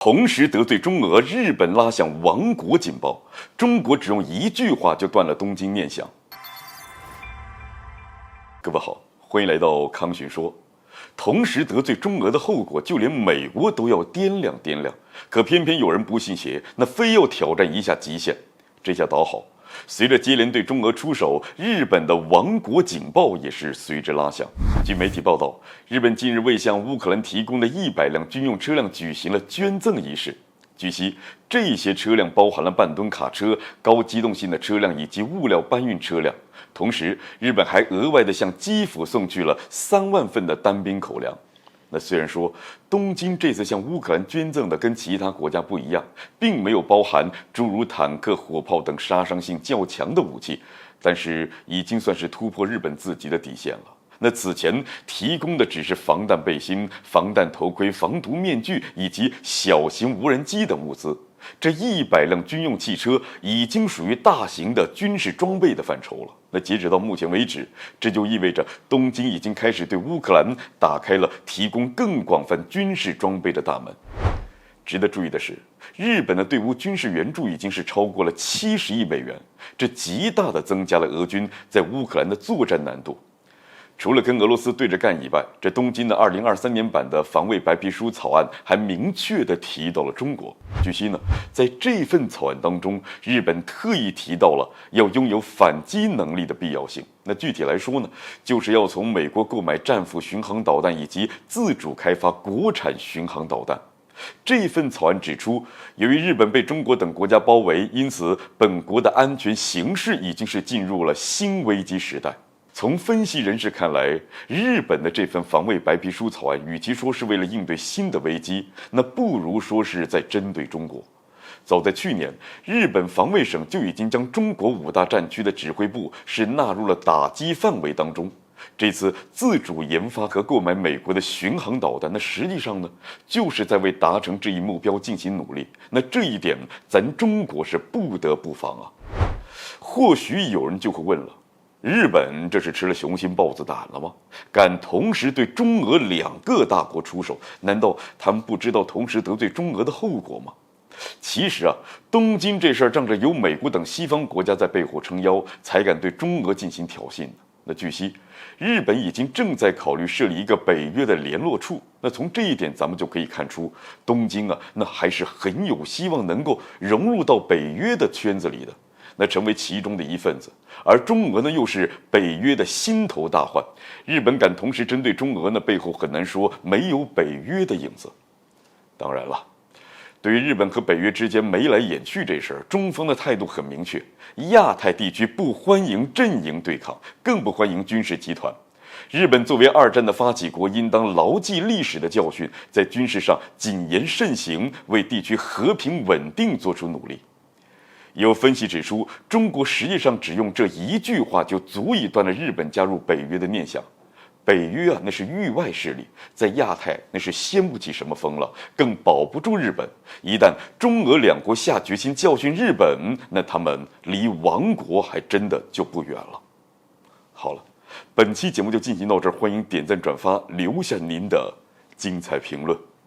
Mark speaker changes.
Speaker 1: 同时得罪中俄，日本拉响亡国警报，中国只用一句话就断了东京念想。各位好，欢迎来到康寻说。同时得罪中俄的后果，就连美国都要掂量掂量，可偏偏有人不信邪，那非要挑战一下极限。这下倒好，随着接连对中俄出手，日本的亡国警报也是随之拉响。据媒体报道，日本近日为向乌克兰提供的100辆军用车辆举行了捐赠仪式。据悉，这些车辆包含了半吨卡车、高机动性的车辆以及物料搬运车辆。同时，日本还额外的向基辅送去了3万份的单兵口粮。那虽然说东京这次向乌克兰捐赠的跟其他国家不一样，并没有包含诸如坦克、火炮等杀伤性较强的武器，但是已经算是突破日本自己的底线了。那此前提供的只是防弹背心、防弹头盔、防毒面具以及小型无人机等物资，这100辆军用汽车已经属于大型的军事装备的范畴了。那截止到目前为止，这就意味着东京已经开始对乌克兰打开了提供更广泛军事装备的大门。值得注意的是，日本的对乌军事援助已经是超过了70亿美元，这极大的增加了俄军在乌克兰的作战难度。除了跟俄罗斯对着干以外，这东京的2023年版的防卫白皮书草案还明确地提到了中国。据悉呢，在这份草案当中，日本特意提到了要拥有反击能力的必要性。那具体来说呢，就是要从美国购买战斧巡航导弹以及自主开发国产巡航导弹。这份草案指出，由于日本被中国等国家包围，因此本国的安全形势已经是进入了新危机时代。从分析人士看来，日本的这份防卫白皮书草案，与其说是为了应对新的危机，那不如说是在针对中国。早在去年，日本防卫省就已经将中国5大战区的指挥部是纳入了打击范围当中。这次自主研发和购买美国的巡航导弹，那实际上呢，就是在为达成这一目标进行努力。那这一点，咱中国是不得不防啊。或许有人就会问了，日本这是吃了雄心豹子胆了吗？敢同时对中俄2个大国出手，难道他们不知道同时得罪中俄的后果吗？其实啊，东京这事儿仗着有美国等西方国家在背后撑腰，才敢对中俄进行挑衅呢。那据悉，日本已经正在考虑设立一个北约的联络处。那从这一点咱们就可以看出，东京啊，那还是很有希望能够融入到北约的圈子里的，那成为其中的一份子。而中俄呢，又是北约的心头大患，日本敢同时针对中俄呢，背后很难说没有北约的影子。当然了，对于日本和北约之间眉来眼去这事儿，中方的态度很明确，亚太地区不欢迎阵营对抗，更不欢迎军事集团。日本作为2战的发起国，应当牢记历史的教训，在军事上谨言慎行，为地区和平稳定做出努力。有分析指出，中国实际上只用这一句话就足以断了日本加入北约的念想。北约啊，那是域外势力，在亚太那是掀不起什么风了，更保不住日本。一旦中俄2国下决心教训日本，那他们离亡国还真的就不远了。好了，本期节目就进行到这儿，欢迎点赞转发，留下您的精彩评论。